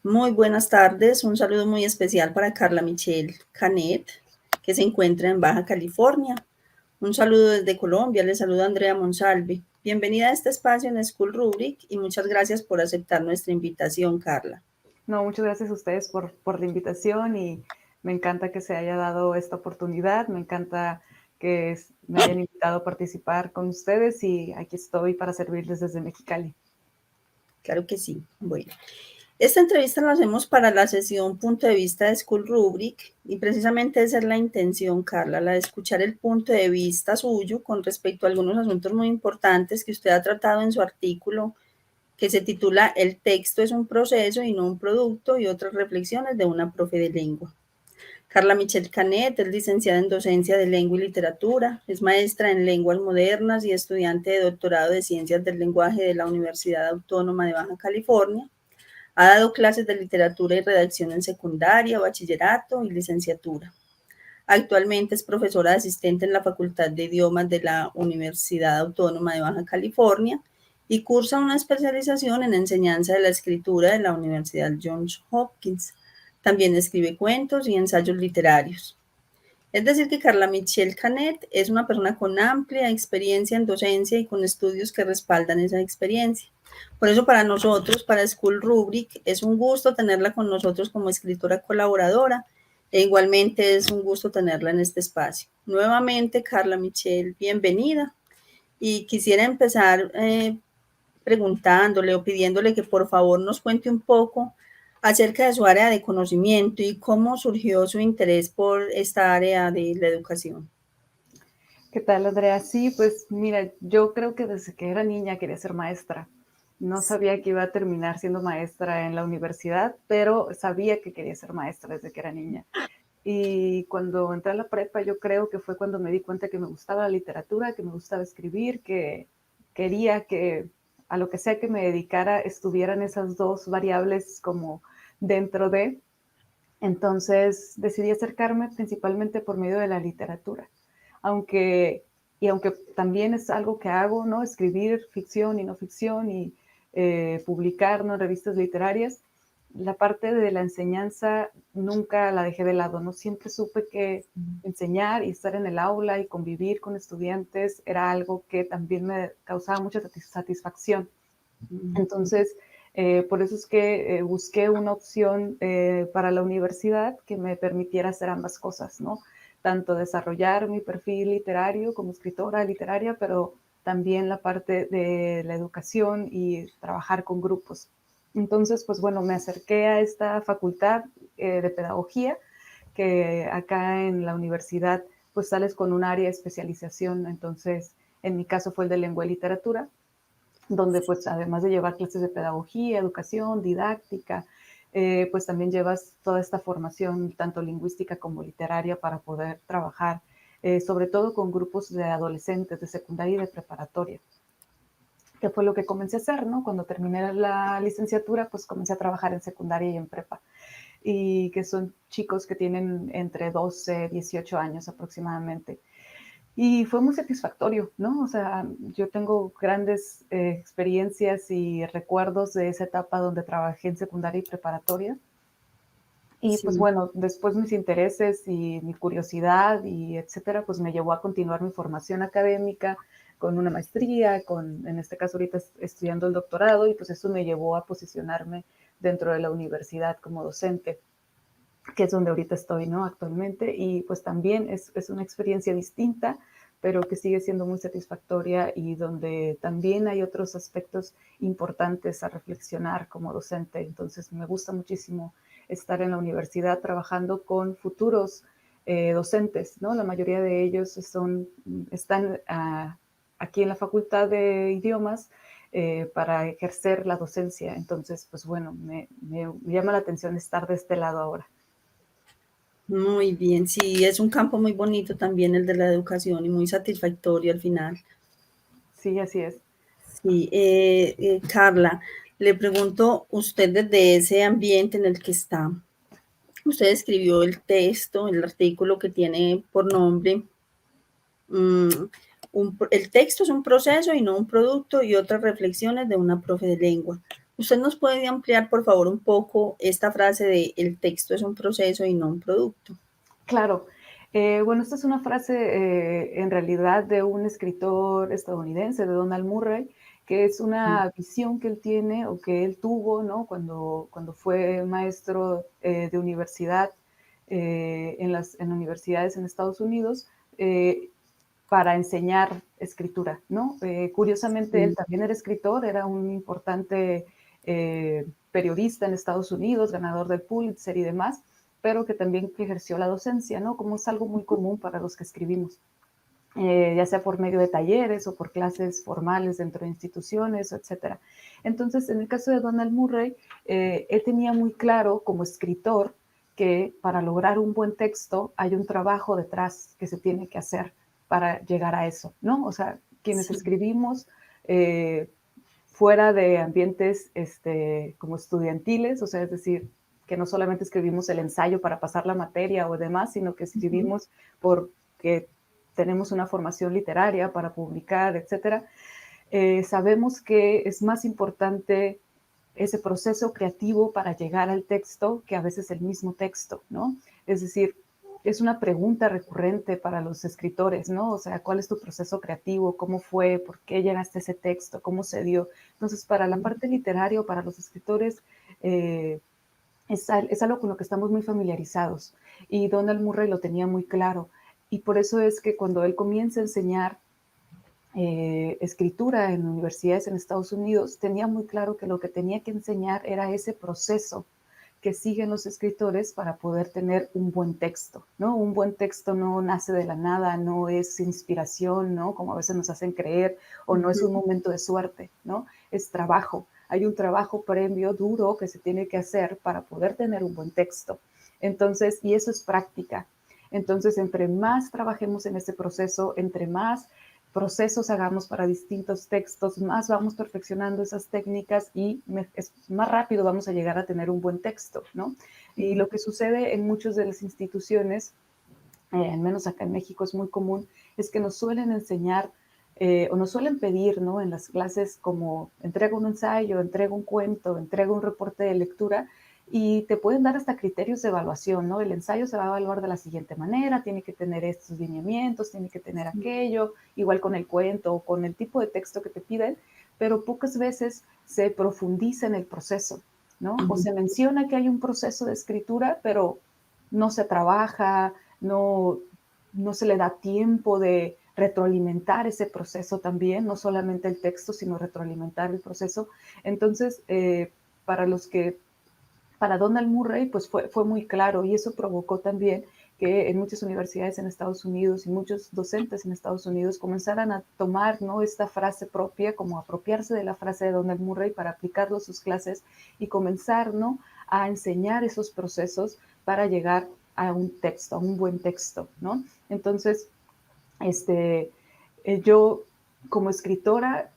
Muy buenas tardes, un saludo muy especial para Carla Michelle Canet, que se encuentra en Baja California. Un saludo desde Colombia, le saluda Andrea Monsalve. Bienvenida a este espacio en School Rubric y muchas gracias por aceptar nuestra invitación, Carla. No, muchas gracias a ustedes por la invitación y me encanta que se haya dado esta oportunidad, me encanta que me hayan invitado a participar con ustedes y aquí estoy para servirles desde Mexicali. Claro que sí. Bueno, esta entrevista la hacemos para la sesión Punto de Vista de School Rubric y precisamente esa es la intención, Carla, la de escuchar el punto de vista suyo con respecto a algunos asuntos muy importantes que usted ha tratado en su artículo que se titula El texto es un proceso y no un producto y otras reflexiones de una profe de lengua. Carla Michelle Canet es licenciada en docencia de lengua y literatura, es maestra en lenguas modernas y estudiante de doctorado de ciencias del lenguaje de la Universidad Autónoma de Baja California. Ha dado clases de literatura y redacción en secundaria, bachillerato y licenciatura. Actualmente es profesora asistente en la Facultad de Idiomas de la Universidad Autónoma de Baja California y cursa una especialización en enseñanza de la escritura de la Universidad Johns Hopkins. También escribe cuentos y ensayos literarios. Es decir, que Carla Michelle Canet es una persona con amplia experiencia en docencia y con estudios que respaldan esa experiencia. Por eso para nosotros, para School Rubric, es un gusto tenerla con nosotros como escritora colaboradora e igualmente es un gusto tenerla en este espacio. Nuevamente, Carla Michelle, bienvenida. Y quisiera empezar preguntándole o pidiéndole que por favor nos cuente un poco acerca de su área de conocimiento y cómo surgió su interés por esta área de la educación. ¿Qué tal, Andrea? Sí, pues mira, yo creo que desde que era niña quería ser maestra. No sabía que iba a terminar siendo maestra en la universidad, pero sabía que quería ser maestra desde que era niña. Y cuando entré a la prepa, yo creo que fue cuando me di cuenta que me gustaba la literatura, que me gustaba escribir, que quería que a lo que sea que me dedicara estuvieran esas dos variables como dentro de. Entonces decidí acercarme principalmente por medio de la literatura. Aunque también es algo que hago, ¿no? Escribir ficción y no ficción y publicar, ¿no? En revistas literarias, la parte de la enseñanza nunca la dejé de lado, ¿no? Siempre supe que enseñar y estar en el aula y convivir con estudiantes era algo que también me causaba mucha satisfacción. Entonces, por eso es que busqué una opción para la universidad que me permitiera hacer ambas cosas, ¿no? Tanto desarrollar mi perfil literario como escritora literaria, pero también la parte de la educación y trabajar con grupos. Entonces, pues bueno, me acerqué a esta facultad de pedagogía, que acá en la universidad pues sales con un área de especialización. Entonces, en mi caso fue el de lengua y literatura, donde pues además de llevar clases de pedagogía, educación, didáctica, pues también llevas toda esta formación tanto lingüística como literaria para poder trabajar, sobre todo con grupos de adolescentes de secundaria y de preparatoria, que fue lo que comencé a hacer, ¿no? Cuando terminé la licenciatura, pues comencé a trabajar en secundaria y en prepa, y que son chicos que tienen entre 12, 18 años aproximadamente. Y fue muy satisfactorio, ¿no? O sea, yo tengo grandes experiencias y recuerdos de esa etapa donde trabajé en secundaria y preparatoria. Y pues Sí. bueno, después mis intereses y mi curiosidad y etcétera, pues me llevó a continuar mi formación académica con una maestría, en este caso ahorita estudiando el doctorado, y pues eso me llevó a posicionarme dentro de la universidad como docente, que es donde ahorita estoy, ¿no? Actualmente, y pues también es una experiencia distinta, pero que sigue siendo muy satisfactoria y donde también hay otros aspectos importantes a reflexionar como docente. Entonces me gusta muchísimo estar en la universidad trabajando con futuros docentes, ¿no? La mayoría de ellos están aquí en la Facultad de Idiomas para ejercer la docencia. Entonces, pues bueno, me llama la atención estar de este lado ahora. Muy bien, sí, es un campo muy bonito también el de la educación y muy satisfactorio al final. Sí, así es. Sí, Carla, le pregunto, usted desde ese ambiente en el que está, usted escribió el texto, el artículo que tiene por nombre, el texto es un proceso y no un producto y otras reflexiones de una profe de lengua. ¿Usted nos puede ampliar, por favor, un poco esta frase de el texto es un proceso y no un producto? Claro. Bueno, esta es una frase en realidad de un escritor estadounidense, de Donald Murray, que es una visión que él tiene o que él tuvo, ¿no? Cuando fue maestro de universidad en universidades en Estados Unidos, eh, para enseñar escritura, ¿no? Curiosamente, él Sí. también era escritor, era un importante periodista en Estados Unidos, ganador del Pulitzer y demás, pero que también ejerció la docencia, ¿no? Como es algo muy común para los que escribimos, ya sea por medio de talleres o por clases formales dentro de instituciones, etcétera. Entonces, en el caso de Donald Murray, él tenía muy claro como escritor que para lograr un buen texto hay un trabajo detrás que se tiene que hacer para llegar a eso, ¿no? O sea, quienes Sí. escribimos eh, fuera de ambientes como estudiantiles, o sea, es decir, que no solamente escribimos el ensayo para pasar la materia o demás, sino que Ujú. escribimos porque tenemos una formación literaria para publicar, etcétera. Sabemos que es más importante ese proceso creativo para llegar al texto que a veces el mismo texto, ¿no? Es decir, es una pregunta recurrente para los escritores, ¿no? O sea, ¿cuál es tu proceso creativo? ¿Cómo fue? ¿Por qué llegaste a ese texto? ¿Cómo se dio? Entonces, para la parte literaria o para los escritores, eh, es algo con lo que estamos muy familiarizados. Y Donald Murray lo tenía muy claro. Y por eso es que cuando él comienza a enseñar escritura en universidades en Estados Unidos, tenía muy claro que lo que tenía que enseñar era ese proceso que siguen los escritores para poder tener un buen texto, ¿no? Un buen texto no nace de la nada, no es inspiración, ¿no? Como a veces nos hacen creer, o no es un Ujú. momento de suerte, ¿no? Es trabajo. Hay un trabajo previo duro que se tiene que hacer para poder tener un buen texto. Entonces, y eso es práctica. Entonces, entre más trabajemos en ese proceso, entre más procesos hagamos para distintos textos, más vamos perfeccionando esas técnicas y más rápido vamos a llegar a tener un buen texto, ¿no? Y lo que sucede en muchas de las instituciones, al menos acá en México es muy común, es que nos suelen enseñar o nos suelen pedir, ¿no? En las clases como entrega un ensayo, entrega un cuento, entrega un reporte de lectura y te pueden dar hasta criterios de evaluación, ¿no? El ensayo se va a evaluar de la siguiente manera, tiene que tener estos lineamientos, tiene que tener aquello, igual con el cuento o con el tipo de texto que te piden, pero pocas veces se profundiza en el proceso, ¿no? O Ujú. se menciona que hay un proceso de escritura, pero no se trabaja, no, no se le da tiempo de retroalimentar ese proceso también, no solamente el texto, sino retroalimentar el proceso. Entonces, para los que para Donald Murray, pues fue muy claro y eso provocó también que en muchas universidades en Estados Unidos y muchos docentes en Estados Unidos comenzaran a tomar, ¿no? Esta frase propia, como apropiarse de la frase de Donald Murray para aplicarlo a sus clases y comenzar, ¿no? A enseñar esos procesos para llegar a un texto, a un buen texto, ¿no? Entonces, este, yo como escritora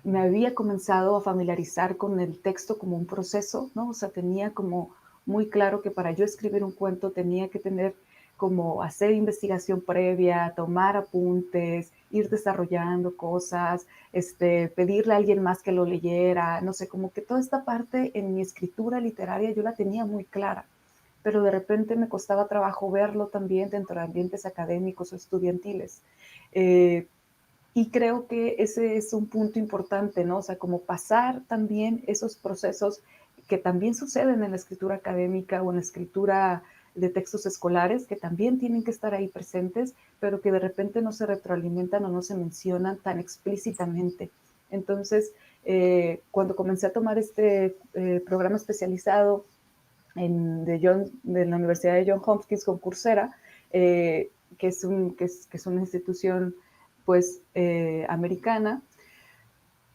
me había comenzado a familiarizar con el texto como un proceso, ¿no? O sea, tenía como muy claro que para yo escribir un cuento tenía que tener como hacer investigación previa, tomar apuntes, ir desarrollando cosas, pedirle a alguien más que lo leyera, no sé, como que toda esta parte en mi escritura literaria yo la tenía muy clara, pero de repente me costaba trabajo verlo también dentro de ambientes académicos o estudiantiles. Eh, y creo que ese es un punto importante, ¿no? O sea, como pasar también esos procesos que también suceden en la escritura académica o en la escritura de textos escolares, que también tienen que estar ahí presentes, pero que de repente no se retroalimentan o no se mencionan tan explícitamente. Entonces, cuando comencé a tomar este programa especializado de la Universidad de Johns Hopkins con Coursera, que es una institución pues americana,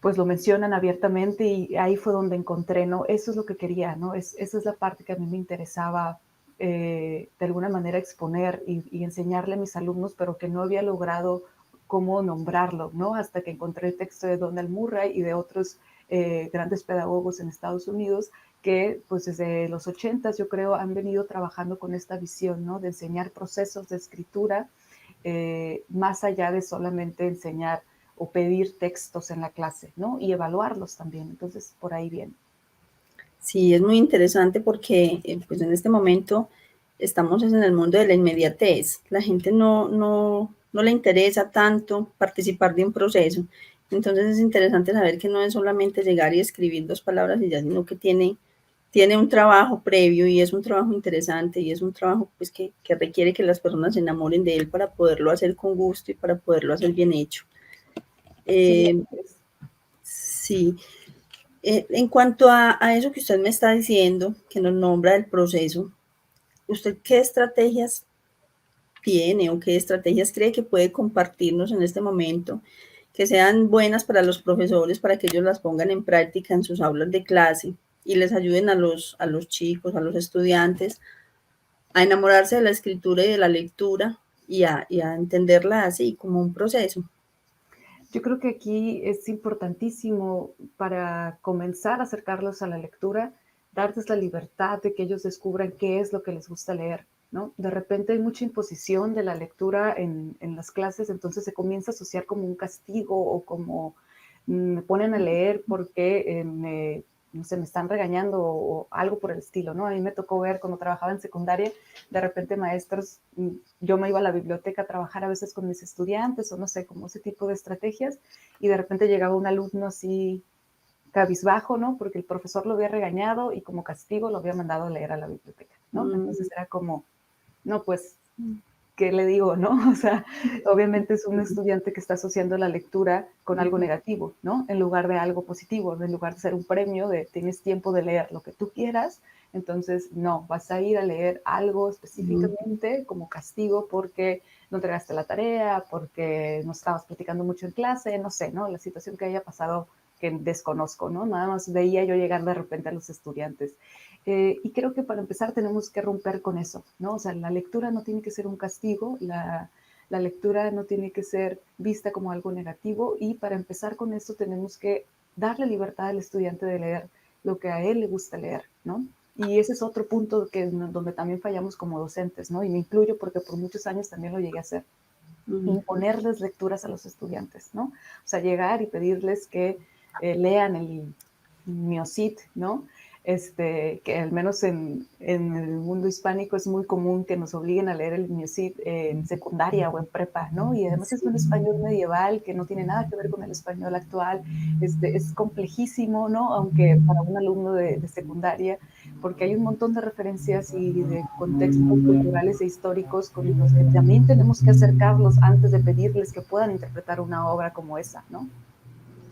pues lo mencionan abiertamente y ahí fue donde encontré, ¿no? Eso es lo que quería, ¿no? Esa es la parte que a mí me interesaba de alguna manera exponer y enseñarle a mis alumnos, pero que no había logrado cómo nombrarlo, ¿no? Hasta que encontré el texto de Donald Murray y de otros grandes pedagogos en Estados Unidos que pues desde los 80 yo creo han venido trabajando con esta visión, ¿no? De enseñar procesos de escritura más allá de solamente enseñar o pedir textos en la clase, ¿no? Y evaluarlos también. Entonces, por ahí viene. Sí, es muy interesante porque pues en este momento estamos en el mundo de la inmediatez. La gente no le interesa tanto participar de un proceso. Entonces es interesante saber que no es solamente llegar y escribir 2 palabras y ya, sino que tiene un trabajo previo y es un trabajo interesante y es un trabajo pues que requiere que las personas se enamoren de él para poderlo hacer con gusto y para poderlo hacer bien hecho. Sí, Eh, sí, en cuanto a eso que usted me está diciendo, que nos nombra el proceso, ¿usted qué estrategias tiene o qué estrategias cree que puede compartirnos en este momento que sean buenas para los profesores, para que ellos las pongan en práctica en sus aulas de clase y les ayuden a los chicos, a los estudiantes, a enamorarse de la escritura y de la lectura y a entenderla así, como un proceso? yo creo que aquí es importantísimo para comenzar a acercarlos a la lectura, darles la libertad de que ellos descubran qué es lo que les gusta leer, ¿no? De repente hay mucha imposición de la lectura en las clases, entonces se comienza a asociar como un castigo o como me ponen a leer porque no sé, me están regañando o algo por el estilo, ¿no? A mí me tocó ver cuando trabajaba en secundaria, de repente maestros, yo me iba a la biblioteca a trabajar a veces con mis estudiantes o no sé, como ese tipo de estrategias, y de repente llegaba un alumno así cabizbajo, ¿no? Porque el profesor lo había regañado y como castigo lo había mandado a leer a la biblioteca, ¿no? Mm, Entonces era como, no, pues ¿qué le digo, no? O sea, obviamente es un estudiante que está asociando la lectura con algo negativo, ¿no? En lugar de algo positivo, en lugar de ser un premio de tienes tiempo de leer lo que tú quieras, entonces no, vas a ir a leer algo específicamente como castigo porque no entregaste la tarea, porque no estabas platicando mucho en clase, no sé, ¿no? La situación que haya pasado que desconozco, ¿no? Nada más veía yo llegar de repente a los estudiantes. Y creo que para empezar tenemos que romper con eso, ¿no? O sea, la lectura no tiene que ser un castigo, la lectura no tiene que ser vista como algo negativo y para empezar con eso tenemos que darle libertad al estudiante de leer lo que a él le gusta leer, ¿no? Y ese es otro punto que, donde también fallamos como docentes, ¿no? Y me incluyo porque por muchos años también lo llegué a hacer, mm, imponerles lecturas a los estudiantes, ¿no? O sea, llegar y pedirles que lean el Miocid, ¿no? Que al menos en, el mundo hispánico es muy común que nos obliguen a leer el Miocid en secundaria o en prepa, ¿no? Y además es un español medieval que no tiene nada que ver con el español actual, es complejísimo, ¿no? Aunque para un alumno de secundaria, porque hay un montón de referencias y de contextos culturales e históricos con los que también tenemos que acercarlos antes de pedirles que puedan interpretar una obra como esa, ¿no?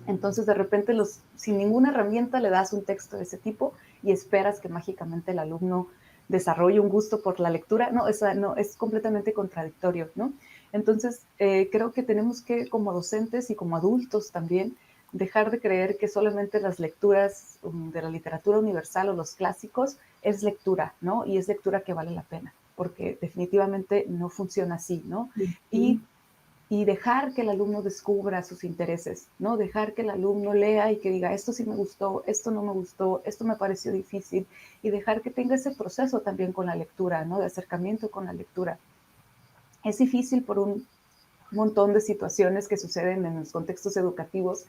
Entonces, de repente, sin ninguna herramienta le das un texto de ese tipo y esperas que mágicamente el alumno desarrolle un gusto por la lectura. No, no es completamente contradictorio, ¿no? Entonces, creo que tenemos que, como docentes y como adultos también, dejar de creer que solamente las lecturas de la literatura universal o los clásicos es lectura, ¿no? Y es lectura que vale la pena, porque definitivamente no funciona así, ¿no? mm. Y dejar que el alumno descubra sus intereses, ¿no? Dejar que el alumno lea y que diga, esto sí me gustó, esto no me gustó, esto me pareció difícil, y dejar que tenga ese proceso también con la lectura, ¿no? De acercamiento con la lectura. Es difícil por un montón de situaciones que suceden en los contextos educativos,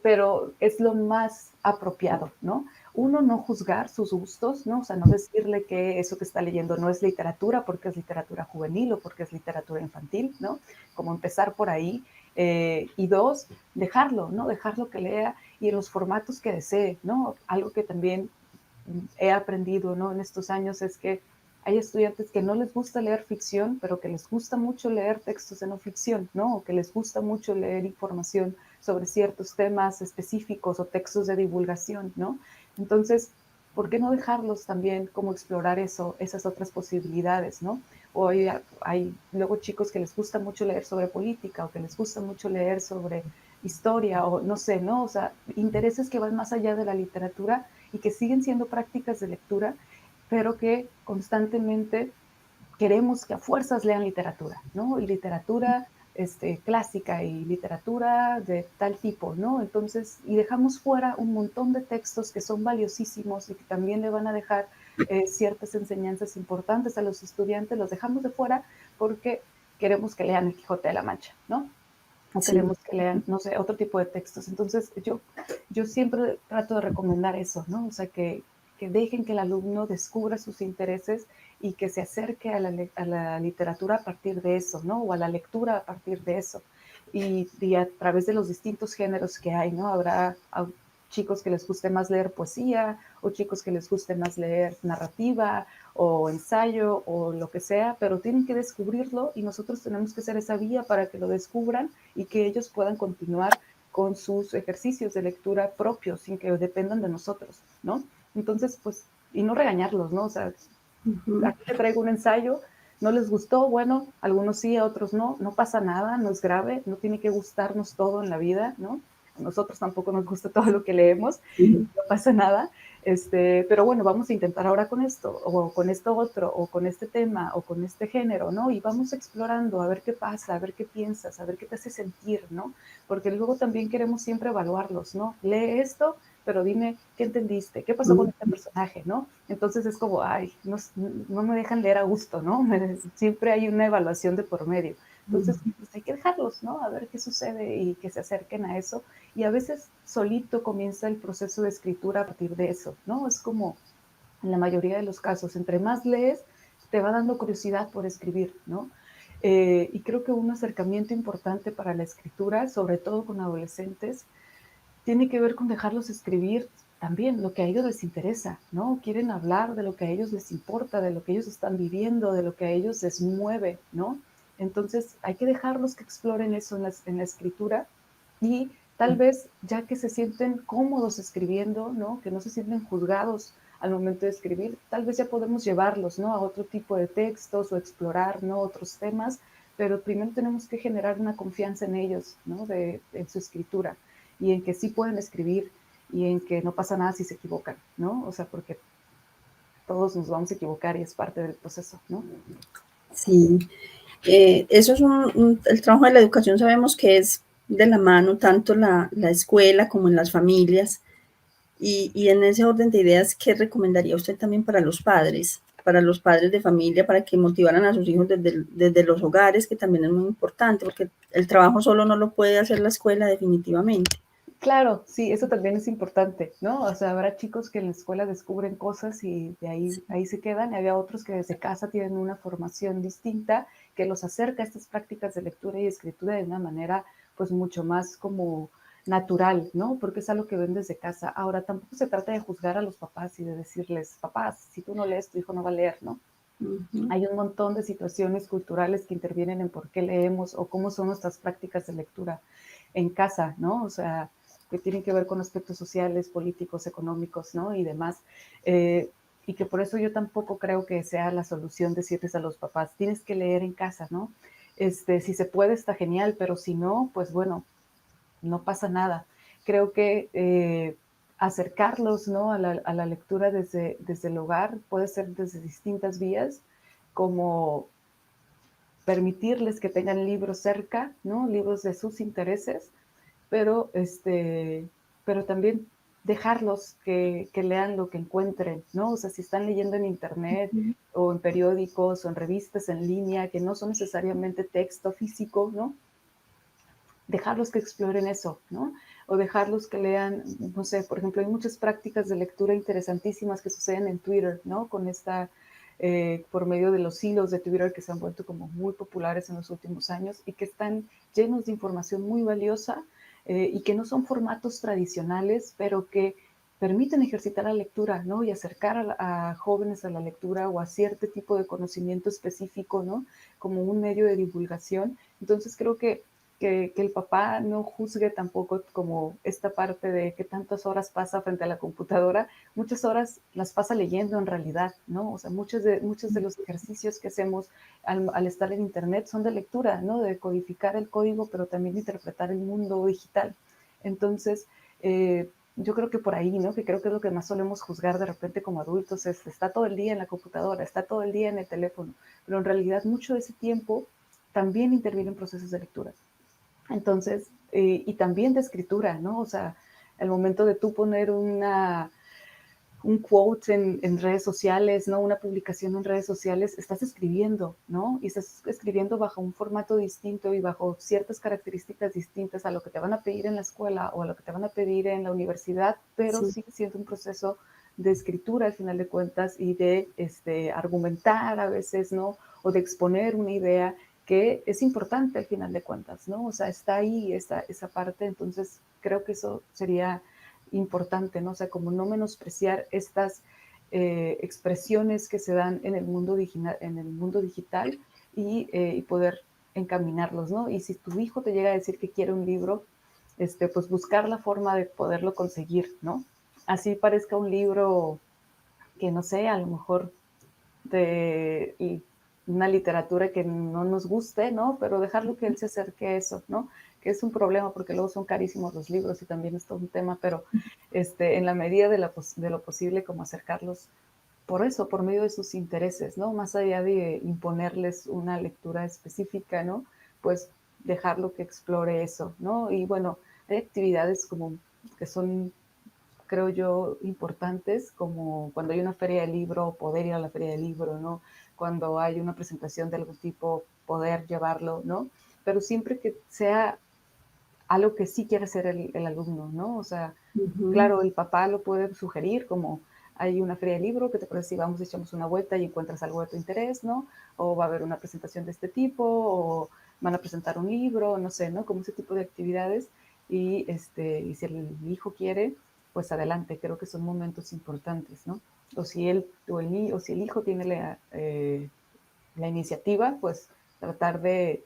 pero es lo más apropiado, ¿no? Uno, no juzgar sus gustos, ¿no? O sea, no decirle que eso que está leyendo no es literatura porque es literatura juvenil o porque es literatura infantil, ¿no? Como empezar por ahí. Y dos, dejarlo, ¿no? Dejarlo que lea y en los formatos que desee, ¿no? Algo que también he aprendido, ¿no? En estos años es que hay estudiantes que no les gusta leer ficción, pero que les gusta mucho leer textos de no ficción, ¿no? O que les gusta mucho leer información sobre ciertos temas específicos o textos de divulgación, ¿no? Entonces, ¿por qué no dejarlos también como explorar eso, esas otras posibilidades, ¿no? O hay luego chicos que les gusta mucho leer sobre política o que les gusta mucho leer sobre historia o no sé, ¿no? O sea, intereses que van más allá de la literatura y que siguen siendo prácticas de lectura, pero que constantemente queremos que a fuerzas lean literatura, ¿no? Y literatura clásica y literatura de tal tipo, ¿no? Entonces, y dejamos fuera un montón de textos que son valiosísimos y que también le van a dejar ciertas enseñanzas importantes a los estudiantes, los dejamos de fuera porque queremos que lean el Quijote de la Mancha, ¿no? o Sí. queremos que lean, no sé, otro tipo de textos. Entonces, yo siempre trato de recomendar eso, ¿no? O sea, que dejen que el alumno descubra sus intereses y que se acerque a la literatura a partir de eso, ¿no? O a la lectura a partir de eso. Y a través de los distintos géneros que hay, ¿no? Habrá chicos que les guste más leer poesía, o chicos que les guste más leer narrativa, o ensayo, o lo que sea, pero tienen que descubrirlo y nosotros tenemos que ser esa vía para que lo descubran y que ellos puedan continuar con sus ejercicios de lectura propios, sin que dependan de nosotros, ¿no? Entonces, pues, y no regañarlos, ¿no? O sea, Ujú. aquí te traigo un ensayo, no les gustó, bueno, algunos sí, a otros no, no pasa nada, no es grave, no tiene que gustarnos todo en la vida, ¿no? A nosotros tampoco nos gusta todo lo que leemos, Ujú. no pasa nada, pero bueno, vamos a intentar ahora con esto, o con esto otro, o con este tema, o con este género, ¿no? Y vamos explorando a ver qué pasa, a ver qué piensas, a ver qué te hace sentir, ¿no? Porque luego también queremos siempre evaluarlos, ¿no? Lee esto, pero dime qué entendiste, qué pasó con este personaje, ¿no? Entonces es como, ay, no, no me dejan leer a gusto, ¿no? Siempre hay una evaluación de por medio. Entonces, pues hay que dejarlos, ¿no? A ver qué sucede y que se acerquen a eso. Y a veces solito comienza el proceso de escritura a partir de eso, ¿no? Es como en la mayoría de los casos, entre más lees, te va dando curiosidad por escribir, ¿no? Y creo que un acercamiento importante para la escritura, sobre todo con adolescentes, tiene que ver con dejarlos escribir también lo que a ellos les interesa, ¿no? Quieren hablar de lo que a ellos les importa, de lo que ellos están viviendo, de lo que a ellos les mueve, ¿no? Entonces hay que dejarlos que exploren eso en la escritura y tal vez ya que se sienten cómodos escribiendo, ¿no? Que no se sienten juzgados al momento de escribir, tal vez ya podemos llevarlos, ¿no? A otro tipo de textos o explorar, ¿no? Otros temas, pero primero tenemos que generar una confianza en ellos, ¿no? En su escritura y en que sí pueden escribir y en que no pasa nada si se equivocan, ¿no? O sea, porque todos nos vamos a equivocar y es parte del proceso, ¿no? Sí, eso es el trabajo de la educación, sabemos que es de la mano tanto la escuela como en las familias. Y en ese orden de ideas, ¿qué recomendaría usted también para los padres de familia, para que motivaran a sus hijos desde los hogares, que también es muy importante, porque el trabajo solo no lo puede hacer la escuela definitivamente? Claro, sí, eso también es importante, ¿no? O sea, habrá chicos que en la escuela descubren cosas y de ahí se quedan, y había otros que desde casa tienen una formación distinta que los acerca a estas prácticas de lectura y escritura de una manera, pues, mucho más como natural, ¿no? Porque es algo que ven desde casa. Ahora, tampoco se trata de juzgar a los papás y de decirles, papás, si tú no lees, tu hijo no va a leer, ¿no? Ujú. Hay un montón de situaciones culturales que intervienen en por qué leemos o cómo son nuestras prácticas de lectura en casa, ¿no? O sea, que tienen que ver con aspectos sociales, políticos, económicos, ¿no? Y demás. Eh, y que por eso yo tampoco creo que sea la solución decirles a los papás, tienes que leer en casa, ¿no? Si se puede está genial, pero si no, pues bueno, no pasa nada. Creo que acercarlos, ¿no? A la lectura desde el hogar puede ser desde distintas vías, como permitirles que tengan libros cerca, ¿no? Libros de sus intereses, pero, pero también dejarlos que lean lo que encuentren, ¿no? O sea, si están leyendo en internet o en periódicos o en revistas en línea, que no son necesariamente texto físico, ¿no? Dejarlos que exploren eso, ¿no? O dejarlos que lean, no sé, por ejemplo, hay muchas prácticas de lectura interesantísimas que suceden en Twitter, ¿no? Con por medio de los hilos de Twitter que se han vuelto como muy populares en los últimos años y que están llenos de información muy valiosa y que no son formatos tradicionales, pero que permiten ejercitar la lectura, ¿no? Y acercar a jóvenes a la lectura o a cierto tipo de conocimiento específico, ¿no? Como un medio de divulgación. Entonces creo que el papá no juzgue tampoco como esta parte de que tantas horas pasa frente a la computadora, muchas horas las pasa leyendo en realidad, ¿no? O sea, muchos de los ejercicios que hacemos al estar en Internet son de lectura, ¿no? De codificar el código, pero también de interpretar el mundo digital. Entonces, yo creo que por ahí, ¿no? Que creo que es lo que más solemos juzgar de repente como adultos, es está todo el día en la computadora, está todo el día en el teléfono, pero en realidad mucho de ese tiempo también interviene en procesos de lectura. Entonces, y también de escritura, ¿no? O sea, el momento de tú poner un quote en redes sociales, ¿no? Una publicación en redes sociales, estás escribiendo, ¿no? Y estás escribiendo bajo un formato distinto y bajo ciertas características distintas a lo que te van a pedir en la escuela o a lo que te van a pedir en la universidad, pero Sí, sigue siendo un proceso de escritura al final de cuentas y de argumentar a veces, ¿no? O de exponer una idea que es importante al final de cuentas, ¿no? O sea, está ahí esa parte, entonces creo que eso sería importante, ¿no? O sea, como no menospreciar estas expresiones que se dan en el mundo digital y poder encaminarlos, ¿no? Y si tu hijo te llega a decir que quiere un libro, pues buscar la forma de poderlo conseguir, ¿no? Así parezca un libro que no sé, a lo mejor de una literatura que no nos guste, ¿no? Pero dejarlo que él se acerque a eso, ¿no? Que es un problema porque luego son carísimos los libros y también es todo un tema, pero en la medida de lo posible, como acercarlos por eso, por medio de sus intereses, ¿no? Más allá de imponerles una lectura específica, ¿no? Pues dejarlo que explore eso, ¿no? Y bueno, hay actividades como que son creo yo, importantes, como cuando hay una feria de libro, poder ir a la feria de libro, ¿no? Cuando hay una presentación de algún tipo, poder llevarlo, ¿no? Pero siempre que sea algo que sí quiere hacer el alumno, ¿no? O sea, ujú, claro, el papá lo puede sugerir como hay una feria de libro, ¿qué te parece si vamos, echamos una vuelta y encuentras algo de tu interés, ¿no? O va a haber una presentación de este tipo, o van a presentar un libro, no sé, ¿no? Como ese tipo de actividades. Y si el hijo quiere, pues adelante, creo que son momentos importantes, ¿no? O si el hijo tiene la iniciativa, pues tratar de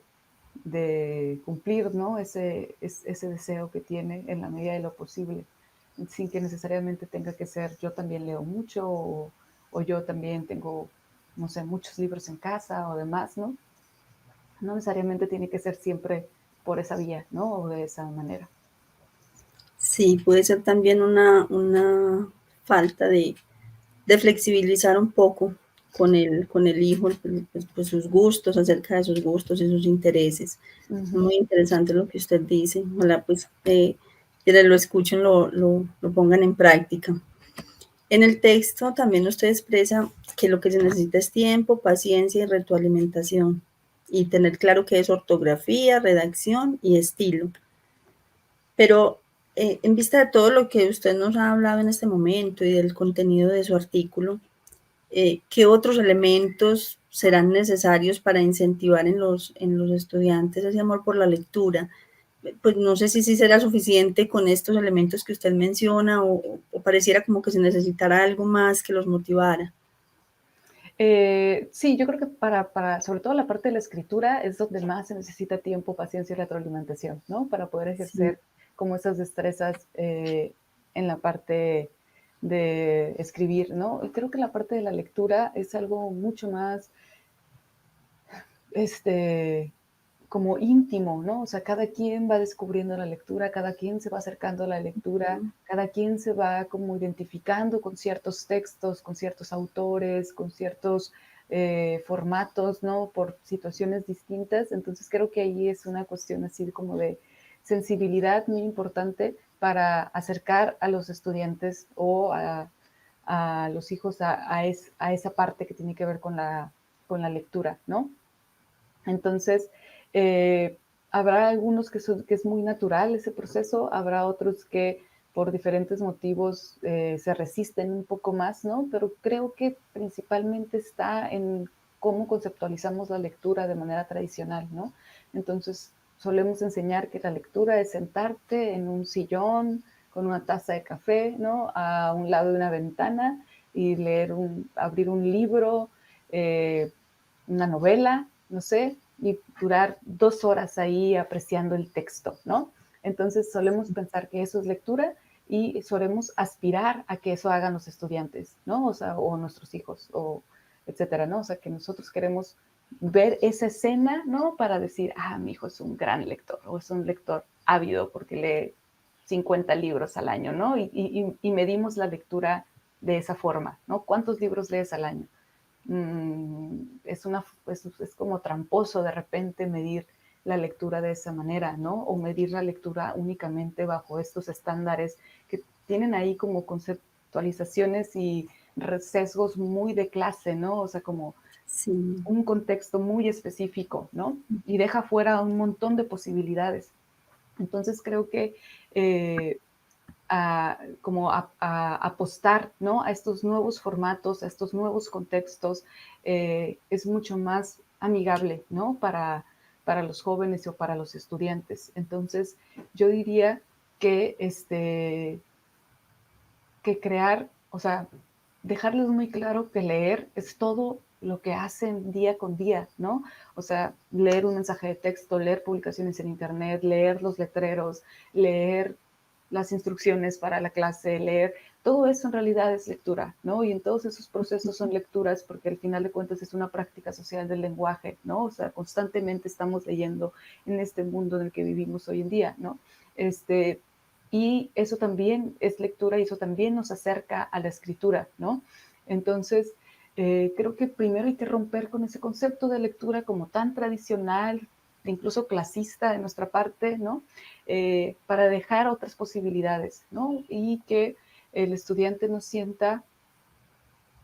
cumplir, ¿no? Ese deseo que tiene en la medida de lo posible, sin que necesariamente tenga que ser yo también leo mucho o yo también tengo, no sé, muchos libros en casa o demás, ¿no? No necesariamente tiene que ser siempre por esa vía, ¿no? O de esa manera. sí, puede ser también una falta de flexibilizar un poco con el hijo, pues sus gustos, acerca de sus gustos y sus intereses. Ujú. Muy interesante lo que usted dice. Ojalá pues quienes lo escuchen lo pongan en práctica. En el texto también usted expresa que lo que se necesita es tiempo, paciencia y retroalimentación. Y tener claro que es ortografía, redacción y estilo. Pero en vista de todo lo que usted nos ha hablado en este momento y del contenido de su artículo, ¿qué otros elementos serán necesarios para incentivar en los estudiantes ese amor por la lectura? Pues no sé si será suficiente con estos elementos que usted menciona o pareciera como que se necesitara algo más que los motivara. Sí, yo creo que sobre todo la parte de la escritura es donde más se necesita tiempo, paciencia y retroalimentación, ¿no? Para poder Sí, ejercer como esas destrezas en la parte de escribir, ¿no? Y creo que la parte de la lectura es algo mucho más, este, como íntimo, ¿no? O sea, cada quien va descubriendo la lectura, cada quien se va acercando a la lectura, cada quien se va como identificando con ciertos textos, con ciertos autores, con ciertos formatos, ¿no? Por situaciones distintas. Entonces creo que ahí es una cuestión así como de sensibilidad muy importante para acercar a los estudiantes o a los hijos a esa parte que tiene que ver con la lectura, ¿no? Entonces, eh, habrá algunos que es muy natural ese proceso, habrá otros que por diferentes motivos se resisten un poco más, ¿no? Pero creo que principalmente está en cómo conceptualizamos la lectura de manera tradicional, ¿no? Entonces, solemos enseñar que la lectura es sentarte en un sillón con una taza de café, ¿no? A un lado de una ventana y abrir un libro, eh, una novela, no sé, y durar 2 horas ahí apreciando el texto, ¿no? Entonces solemos pensar que eso es lectura y solemos aspirar a que eso hagan los estudiantes, ¿no? O sea, o nuestros hijos, o etcétera, ¿no? O sea, que nosotros queremos ver esa escena, ¿no? Para decir, ah, mi hijo es un gran lector, o es un lector ávido porque lee 50 libros al año, ¿no? Y medimos la lectura de esa forma, ¿no? ¿Cuántos libros lees al año? Es como tramposo de repente medir la lectura de esa manera, ¿no? O medir la lectura únicamente bajo estos estándares que tienen ahí como conceptos contextualizaciones y sesgos muy de clase, ¿no? O sea, como Sí, un contexto muy específico, ¿no? Y deja fuera un montón de posibilidades. Entonces creo que como apostar, ¿no? A estos nuevos formatos, a estos nuevos contextos, es mucho más amigable, ¿no? Para los jóvenes o para los estudiantes. Entonces, yo diría que, que crear, o sea, dejarles muy claro que leer es todo lo que hacen día con día, ¿no? O sea, leer un mensaje de texto, leer publicaciones en internet, leer los letreros, leer las instrucciones para la clase, leer, todo eso en realidad es lectura, ¿no? Y en todos esos procesos son lecturas porque al final de cuentas es una práctica social del lenguaje, ¿no? O sea, constantemente estamos leyendo en este mundo en el que vivimos hoy en día, ¿no? Este, y eso también es lectura y eso también nos acerca a la escritura, ¿no? Entonces, creo que primero hay que romper con ese concepto de lectura como tan tradicional, incluso clasista de nuestra parte, ¿no? Para dejar otras posibilidades, ¿no? Y que el estudiante no sienta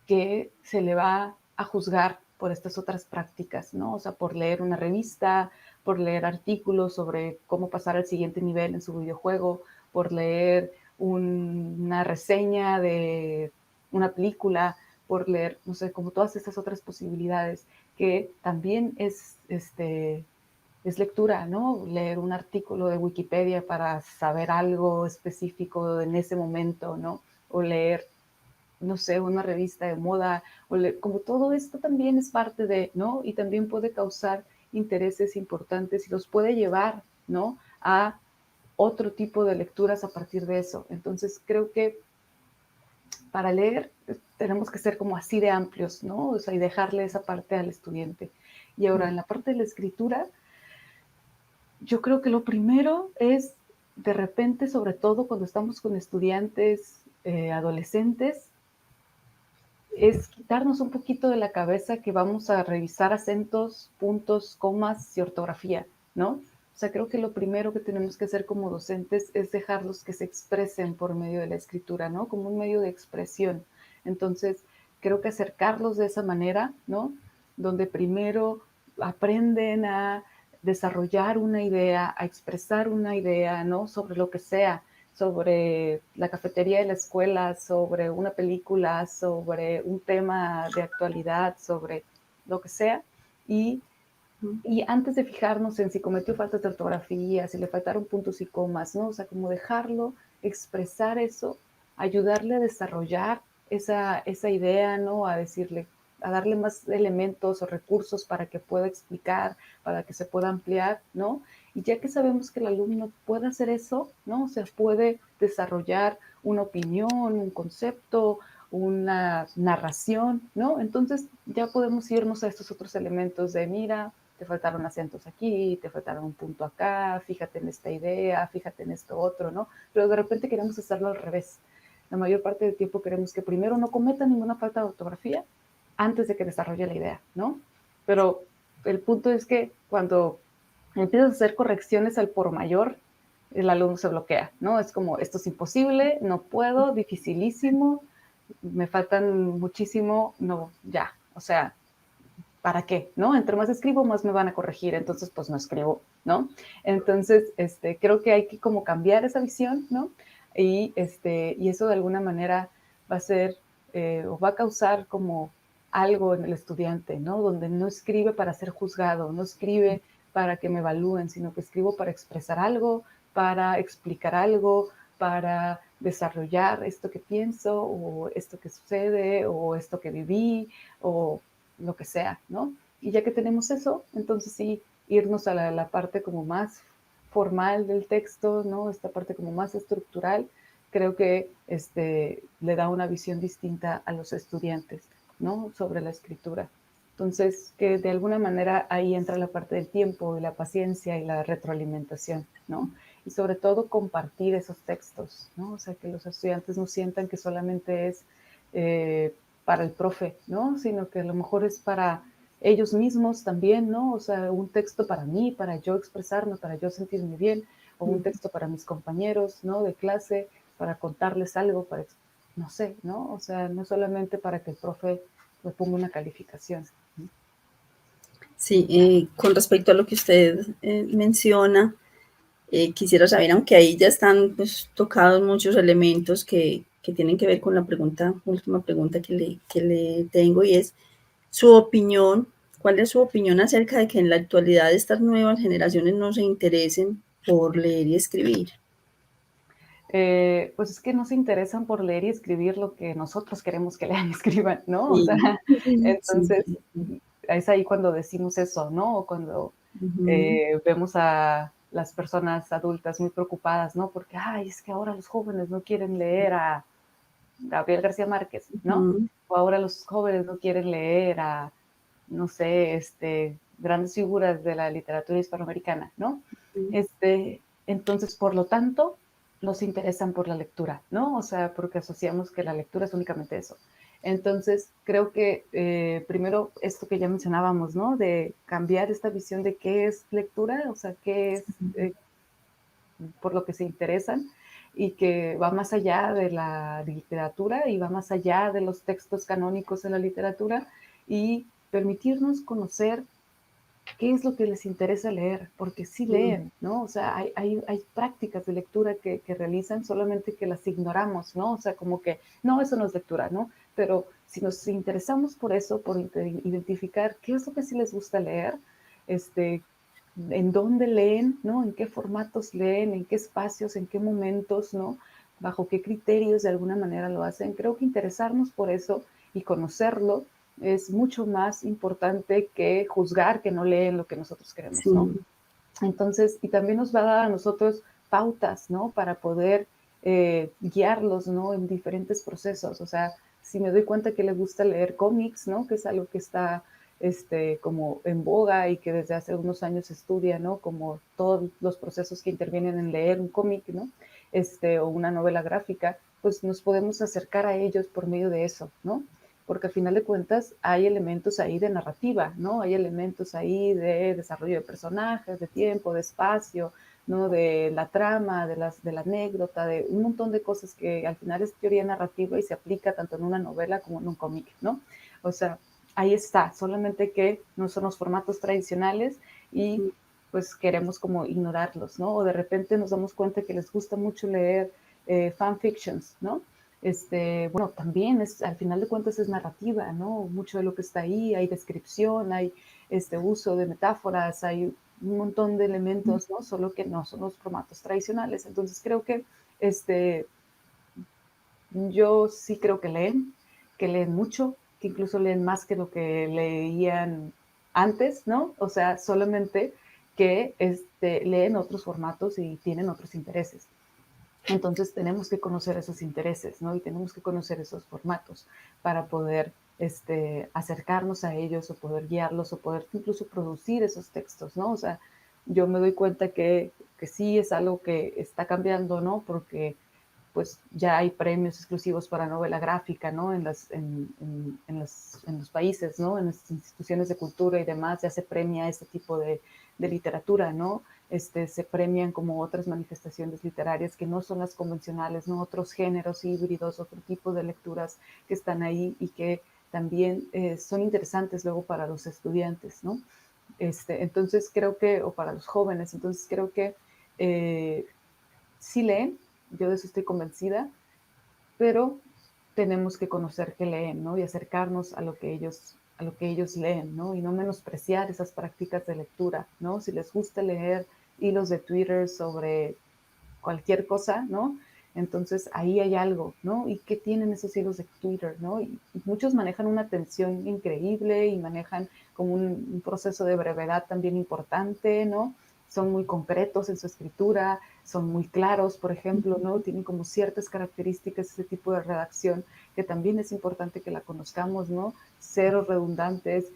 que se le va a juzgar por estas otras prácticas, ¿no? O sea, por leer una revista, por leer artículos sobre cómo pasar al siguiente nivel en su videojuego, por leer una reseña de una película, por leer, no sé, como todas estas otras posibilidades, que también es lectura, ¿no? Leer un artículo de Wikipedia para saber algo específico en ese momento, ¿no? O leer, no sé, una revista de moda, como todo esto también es parte de, ¿no? Y también puede causar intereses importantes y los puede llevar, ¿no? A otro tipo de lecturas a partir de eso. Entonces creo que para leer tenemos que ser como así de amplios, ¿no? O sea, y dejarle esa parte al estudiante. Y ahora en la parte de la escritura, yo creo que lo primero es, de repente, sobre todo cuando estamos con estudiantes, adolescentes, es quitarnos un poquito de la cabeza que vamos a revisar acentos, puntos, comas y ortografía, ¿no? O sea, creo que lo primero que tenemos que hacer como docentes es dejarlos que se expresen por medio de la escritura, ¿no? Como un medio de expresión. Entonces, creo que acercarlos de esa manera, ¿no? Donde primero aprenden a desarrollar una idea, a expresar una idea, ¿no? Sobre lo que sea, sobre la cafetería de la escuela, sobre una película, sobre un tema de actualidad, sobre lo que sea. Y, y antes de fijarnos en si cometió faltas de ortografía, si le faltaron puntos y comas, ¿no? O sea, como dejarlo expresar eso, ayudarle a desarrollar esa idea, ¿no? A decirle, a darle más elementos o recursos para que pueda explicar, para que se pueda ampliar, ¿no? Y ya que sabemos que el alumno puede hacer eso, ¿no? O sea, puede desarrollar una opinión, un concepto, una narración, ¿no? Entonces ya podemos irnos a estos otros elementos de, mira, te faltaron acentos aquí, te faltaron un punto acá, fíjate en esta idea, fíjate en esto otro, ¿no? Pero de repente queremos hacerlo al revés. La mayor parte del tiempo queremos que primero no cometa ninguna falta de ortografía antes de que desarrolle la idea, ¿no? Pero el punto es que cuando empiezas a hacer correcciones al por mayor, el alumno se bloquea, ¿no? Es como, esto es imposible, no puedo, dificilísimo, me faltan muchísimo, no, ya, o sea, ¿para qué? ¿No? Entre más escribo, más me van a corregir, entonces pues no escribo, ¿no? Entonces, creo que hay que como cambiar esa visión, ¿no? Y eso de alguna manera va a ser, o va a causar como algo en el estudiante, ¿no? Donde no escribe para ser juzgado, no escribe para que me evalúen, sino que escribo para expresar algo, para explicar algo, para desarrollar esto que pienso, o esto que sucede, o esto que viví, o lo que sea, ¿no? Y ya que tenemos eso, entonces sí, irnos a la parte como más formal del texto, ¿no? Esta parte como más estructural, creo que le da una visión distinta a los estudiantes, ¿no? Sobre la escritura. Entonces, que de alguna manera ahí entra la parte del tiempo y la paciencia y la retroalimentación, ¿no? Y sobre todo compartir esos textos, ¿no? O sea, que los estudiantes no sientan que solamente es para el profe, ¿no? Sino que a lo mejor es para ellos mismos también, ¿no? O sea, un texto para mí, para yo expresarme, para yo sentirme bien, o un texto para mis compañeros, ¿no? De clase, para contarles algo, para no sé, ¿no? O sea, no solamente para que el profe me ponga una calificación. Sí, con respecto a lo que usted menciona, quisiera saber, aunque ahí ya están pues, tocados muchos elementos que tienen que ver con la pregunta, última pregunta que le tengo, y es su opinión. ¿Cuál es su opinión acerca de que en la actualidad estas nuevas generaciones no se interesen por leer y escribir? Pues es que no se interesan por leer y escribir lo que nosotros queremos que lean y escriban, ¿no? O sea, Sí, sí, entonces sí, sí. es ahí cuando decimos eso, ¿no? O cuando Ujú, vemos a las personas adultas muy preocupadas, ¿no? Porque, ay, es que ahora los jóvenes no quieren leer a Gabriel García Márquez, ¿no? ujú, O ahora los jóvenes no quieren leer a, no sé, grandes figuras de la literatura hispanoamericana, ¿no? ujú, Entonces, por lo tanto, nos interesan por la lectura, ¿no? O sea, porque asociamos que la lectura es únicamente eso. Entonces, creo que primero esto que ya mencionábamos, ¿no? De cambiar esta visión de qué es lectura, o sea, qué es por lo que se interesan y que va más allá de la literatura y va más allá de los textos canónicos de la literatura y permitirnos conocer qué es lo que les interesa leer, porque sí ujú, leen, ¿no? O sea, hay prácticas de lectura que realizan, solamente que las ignoramos, ¿no? O sea, como que, no, eso no es lectura, ¿no? Pero si nos interesamos por eso, por identificar qué es lo que sí les gusta leer, este, en dónde leen, ¿no? En qué formatos leen, en qué espacios, en qué momentos, ¿no? Bajo qué criterios de alguna manera lo hacen. Creo que interesarnos por eso y conocerlo es mucho más importante que juzgar que no leen lo que nosotros queremos, ¿no? sí, Entonces, y también nos va a dar a nosotros pautas, ¿no? Para poder guiarlos, ¿no? En diferentes procesos. O sea, si me doy cuenta que les gusta leer cómics, ¿no? Que es algo que está como en boga y que desde hace unos años se estudia, ¿no? Como todos los procesos que intervienen en leer un cómic, ¿no? O una novela gráfica, pues nos podemos acercar a ellos por medio de eso, ¿no? Porque al final de cuentas hay elementos ahí de narrativa, ¿no? Hay elementos ahí de desarrollo de personajes, de tiempo, de espacio, ¿no? De la trama, de la anécdota, de un montón de cosas que al final es teoría narrativa y se aplica tanto en una novela como en un cómic, ¿no? O sea, ahí está, solamente que no son los formatos tradicionales y pues queremos como ignorarlos, ¿no? O de repente nos damos cuenta que les gusta mucho leer fanfictions, ¿no? Bueno, también es, al final de cuentas es narrativa, ¿no? Mucho de lo que está ahí, hay descripción, hay uso de metáforas, hay un montón de elementos, ¿no? Solo que no son los formatos tradicionales. Entonces creo que yo sí creo que leen mucho, que incluso leen más que lo que leían antes, ¿no? O sea, solamente que leen otros formatos y tienen otros intereses. Entonces tenemos que conocer esos intereses, ¿no? Y tenemos que conocer esos formatos para poder acercarnos a ellos o poder guiarlos o poder incluso producir esos textos, ¿no? O sea, yo me doy cuenta que sí es algo que está cambiando, ¿no? Porque pues ya hay premios exclusivos para novela gráfica, ¿no? En los países, ¿no? En las instituciones de cultura y demás ya se premia este tipo de literatura, ¿no? Se premian como otras manifestaciones literarias que no son las convencionales, ¿no? Otros géneros híbridos, otro tipo de lecturas que están ahí y que también son interesantes luego para los estudiantes, ¿no? Entonces creo que, o para los jóvenes, entonces creo que sí leen, yo de eso estoy convencida, pero tenemos que conocer qué leen, ¿no? Y acercarnos a lo que ellos leen, ¿no? Y no menospreciar esas prácticas de lectura, ¿no? Si les gusta leer hilos de Twitter sobre cualquier cosa, ¿no? Entonces ahí hay algo, ¿no? ¿Y qué tienen esos hilos de Twitter, ¿no? Y muchos manejan una atención increíble y manejan como un proceso de brevedad también importante, ¿no? Son muy concretos en su escritura, son muy claros, por ejemplo, ¿no? Tienen como ciertas características ese tipo de redacción que también es importante que la conozcamos, ¿no? Cero redundantes,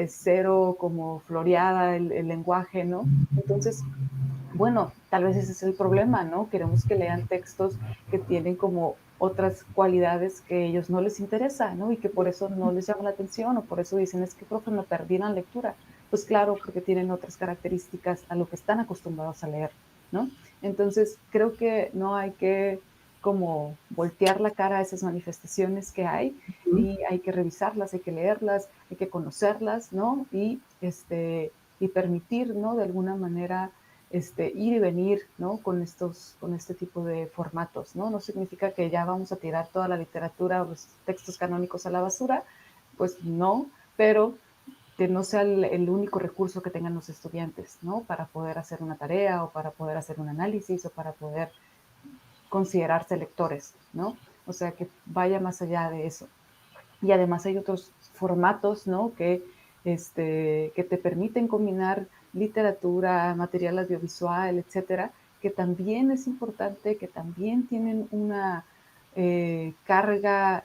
cero como floreada el lenguaje, ¿no? Entonces, bueno, tal vez ese es el problema, ¿no? Queremos que lean textos que tienen como otras cualidades que a ellos no les interesa, ¿no? Y que por eso no les llama la atención o por eso dicen, es que, profe, me perdí en la lectura. Pues claro, porque tienen otras características a lo que están acostumbrados a leer, ¿no? Entonces, creo que no hay que como voltear la cara a esas manifestaciones que hay y hay que revisarlas, hay que leerlas, hay que conocerlas, ¿no? Y permitir, ¿no? De alguna manera ir y venir, ¿no? Con este tipo de formatos, ¿no? No significa que ya vamos a tirar toda la literatura o los textos canónicos a la basura, pues no, pero que no sea el único recurso que tengan los estudiantes, ¿no? Para poder hacer una tarea o para poder hacer un análisis o para poder considerarse lectores, ¿no? O sea, que vaya más allá de eso. Y además hay otros formatos, ¿no? Que te permiten combinar literatura, material audiovisual, etcétera, que también es importante, que también tienen una carga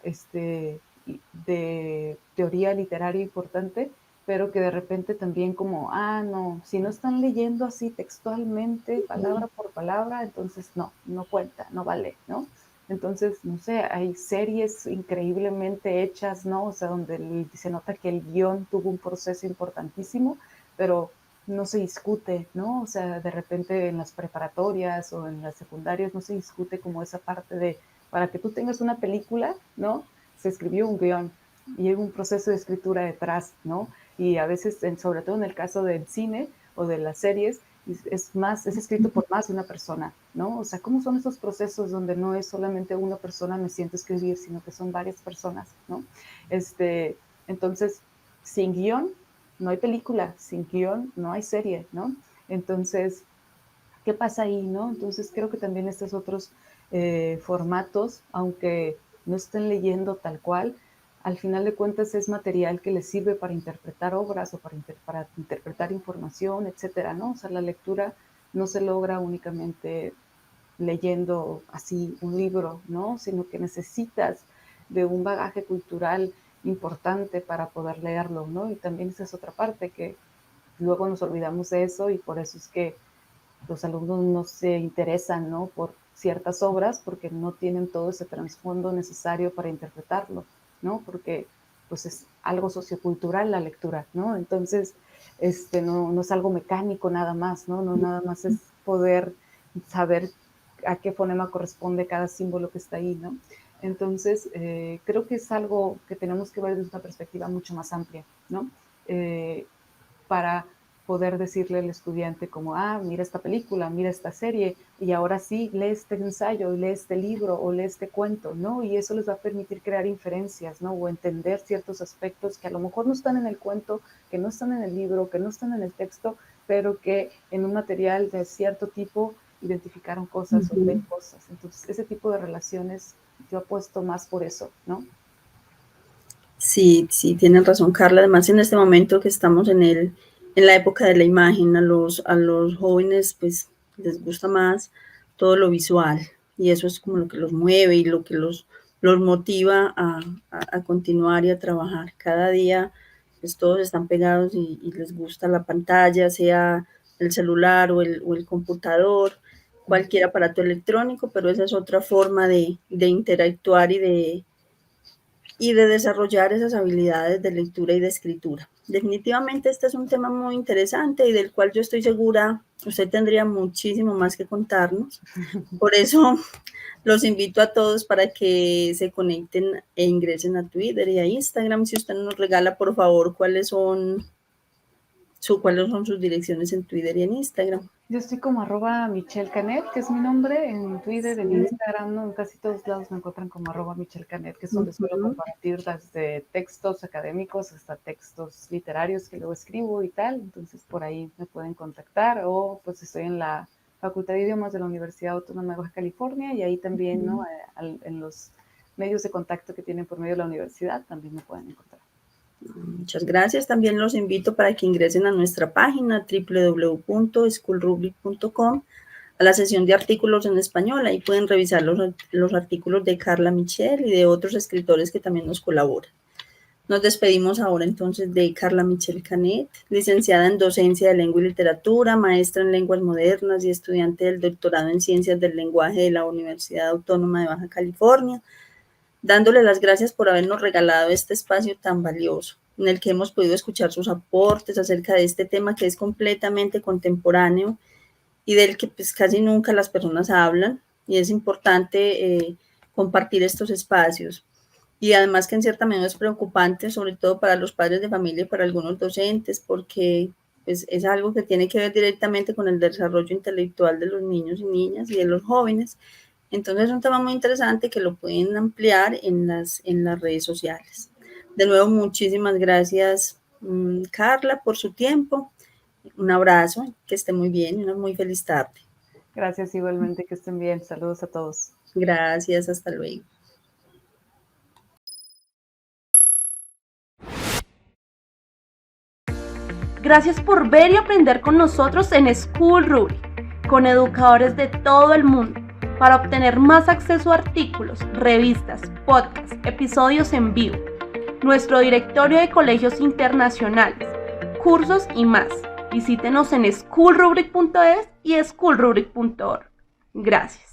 de teoría literaria importante, pero que de repente también como, no, si no están leyendo así textualmente, palabra por palabra, entonces no cuenta, no vale, ¿no? Entonces, no sé, hay series increíblemente hechas, ¿no? O sea, donde se nota que el guión tuvo un proceso importantísimo, pero no se discute, ¿no? O sea, de repente en las preparatorias o en las secundarias no se discute como esa parte de, para que tú tengas una película, ¿no? Se escribió un guión y hay un proceso de escritura detrás, ¿no? Y a veces, sobre todo en el caso del cine o de las series, es escrito por más de una persona, ¿no? O sea, ¿cómo son esos procesos donde no es solamente una persona me siento a escribir, sino que son varias personas, ¿no? Entonces, sin guión no hay película, sin guión no hay serie, ¿no? Entonces, ¿qué pasa ahí, no? Entonces, creo que también estos otros formatos, aunque no estén leyendo tal cual, al final de cuentas es material que les sirve para interpretar obras o para interpretar información, etcétera, ¿no? O sea, la lectura no se logra únicamente leyendo así un libro, ¿no? Sino que necesitas de un bagaje cultural importante para poder leerlo, ¿no? Y también esa es otra parte que luego nos olvidamos de eso y por eso es que los alumnos no se interesan, ¿no? Por ciertas obras porque no tienen todo ese trasfondo necesario para interpretarlo, ¿no? Porque pues es algo sociocultural la lectura, ¿no? Entonces, no es algo mecánico nada más, ¿no? No nada más es poder saber a qué fonema corresponde cada símbolo que está ahí, ¿no? Entonces, creo que es algo que tenemos que ver desde una perspectiva mucho más amplia, ¿no? Para poder decirle al estudiante como, mira esta película, mira esta serie, y ahora sí, lee este ensayo, lee este libro o lee este cuento, ¿no? Y eso les va a permitir crear inferencias, ¿no? O entender ciertos aspectos que a lo mejor no están en el cuento, que no están en el libro, que no están en el texto, pero que en un material de cierto tipo identificaron cosas o ven cosas. Entonces, ese tipo de relaciones, yo apuesto más por eso, ¿no? Sí, sí, tienen razón, Carla. Además, en este momento que estamos en la época de la imagen, a los jóvenes, pues, les gusta más todo lo visual. Y eso es como lo que los mueve y lo que los motiva a continuar y a trabajar. Cada día, pues, todos están pegados y les gusta la pantalla, sea el celular o el computador, cualquier aparato electrónico, pero esa es otra forma de interactuar y de desarrollar esas habilidades de lectura y de escritura. Definitivamente este es un tema muy interesante y del cual yo estoy segura usted tendría muchísimo más que contarnos. Por eso los invito a todos para que se conecten e ingresen a Twitter y a Instagram. Si usted nos regala, por favor, cuáles son sus direcciones en Twitter y en Instagram. Yo estoy como @MichelleCanet, que es mi nombre, en Twitter, en Instagram, ¿no? En casi todos lados me encuentran como @MichelleCanet, que es donde suelo compartir desde textos académicos hasta textos literarios que luego escribo y tal. Entonces por ahí me pueden contactar o pues estoy en la Facultad de Idiomas de la Universidad Autónoma de Baja California y ahí también, ¿no? En los medios de contacto que tienen por medio de la universidad también me pueden encontrar. Muchas gracias. También los invito para que ingresen a nuestra página www.schoolrubric.com a la sesión de artículos en español. Ahí pueden revisar los artículos de Carla Michel y de otros escritores que también nos colaboran. Nos despedimos ahora entonces de Carla Michel Canet, licenciada en Docencia de Lengua y Literatura, maestra en Lenguas Modernas y estudiante del doctorado en Ciencias del Lenguaje de la Universidad Autónoma de Baja California, dándole las gracias por habernos regalado este espacio tan valioso, en el que hemos podido escuchar sus aportes acerca de este tema que es completamente contemporáneo y del que pues casi nunca las personas hablan y es importante compartir estos espacios. Y además que en cierta medida es preocupante, sobre todo para los padres de familia y para algunos docentes, porque pues, es algo que tiene que ver directamente con el desarrollo intelectual de los niños y niñas y de los jóvenes. Entonces es un tema muy interesante que lo pueden ampliar en las redes sociales. De nuevo, muchísimas gracias, Carla, por su tiempo. Un abrazo, que esté muy bien y una muy feliz tarde. Gracias igualmente, que estén bien. Saludos a todos. Gracias, hasta luego. Gracias por ver y aprender con nosotros en School Rubric, con educadores de todo el mundo. Para obtener más acceso a artículos, revistas, podcasts, episodios en vivo, nuestro directorio de colegios internacionales, cursos y más, visítenos en schoolrubric.es y schoolrubric.org. Gracias.